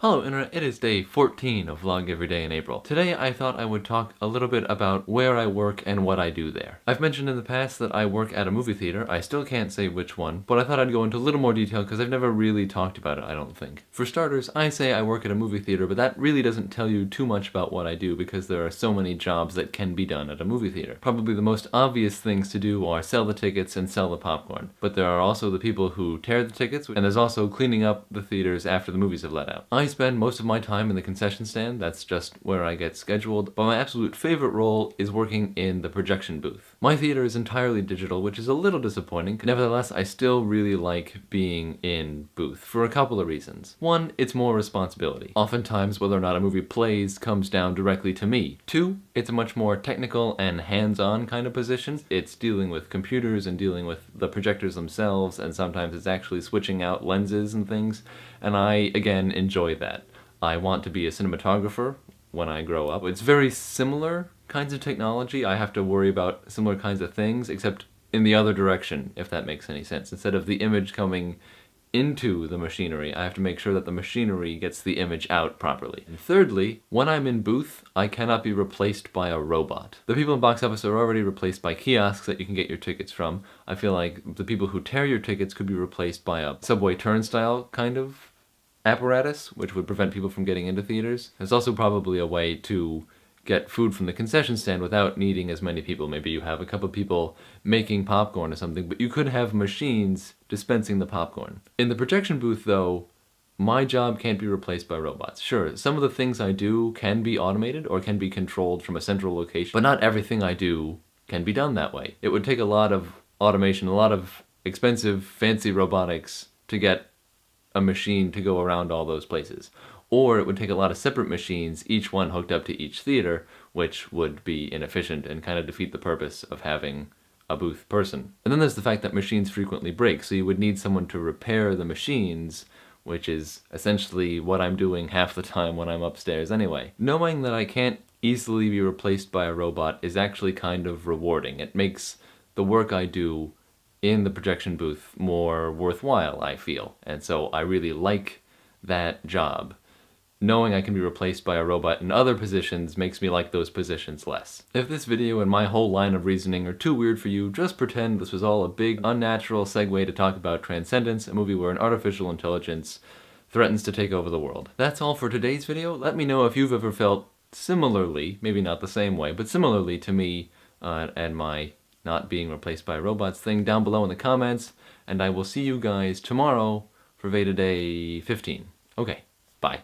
Hello Internet, it is day 14 of Vlog Every Day in April. Today I thought I would talk a little bit about where I work and what I do there. I've mentioned in the past that I work at a movie theater. I still can't say which one, but I thought I'd go into a little more detail because I've never really talked about it, I don't think. For starters, I say I work at a movie theater, but that really doesn't tell you too much about what I do because there are so many jobs that can be done at a movie theater. Probably the most obvious things to do are sell the tickets and sell the popcorn, but there are also the people who tear the tickets, and there's also cleaning up the theaters after the movies have let out. I spend most of my time in the concession stand. That's just where I get scheduled, but my absolute favorite role is working in the projection booth. My theater is entirely digital, which is a little disappointing. Nevertheless, I still really like being in booth for a couple of reasons. One, it's more responsibility. Oftentimes, whether or not a movie plays comes down directly to me. Two, it's a much more technical and hands-on kind of position. It's dealing with computers and dealing with the projectors themselves, and sometimes it's actually switching out lenses and things, and I, again, enjoy that. I want to be a cinematographer when I grow up. It's very similar kinds of technology. I have to worry about similar kinds of things, except in the other direction, if that makes any sense. Instead of the image coming into the machinery, I have to make sure that the machinery gets the image out properly. And thirdly, when I'm in booth, I cannot be replaced by a robot. The people in box office are already replaced by kiosks that you can get your tickets from. I feel like the people who tear your tickets could be replaced by a subway turnstile kind of apparatus, which would prevent people from getting into theaters. There's also probably a way to get food from the concession stand without needing as many people. Maybe you have a couple people making popcorn or something, but you could have machines dispensing the popcorn. In the projection booth, though, my job can't be replaced by robots. Sure, some of the things I do can be automated or can be controlled from a central location, but not everything I do can be done that way. It would take a lot of automation, a lot of expensive, fancy robotics to get a machine to go around all those places. Or it would take a lot of separate machines, each one hooked up to each theater, which would be inefficient and kind of defeat the purpose of having a booth person. And then there's the fact that machines frequently break, so you would need someone to repair the machines, which is essentially what I'm doing half the time when I'm upstairs anyway. Knowing that I can't easily be replaced by a robot is actually kind of rewarding. It makes the work I do in the projection booth more worthwhile, I feel. And so I really like that job. Knowing I can be replaced by a robot in other positions makes me like those positions less. If this video and my whole line of reasoning are too weird for you, just pretend this was all a big, unnatural segue to talk about Transcendence, a movie where an artificial intelligence threatens to take over the world. That's all for today's video. Let me know if you've ever felt similarly, maybe not the same way, but similarly to me and my not being replaced by robots thing down below in the comments, and I will see you guys tomorrow for VEDA Day 15. Okay, bye.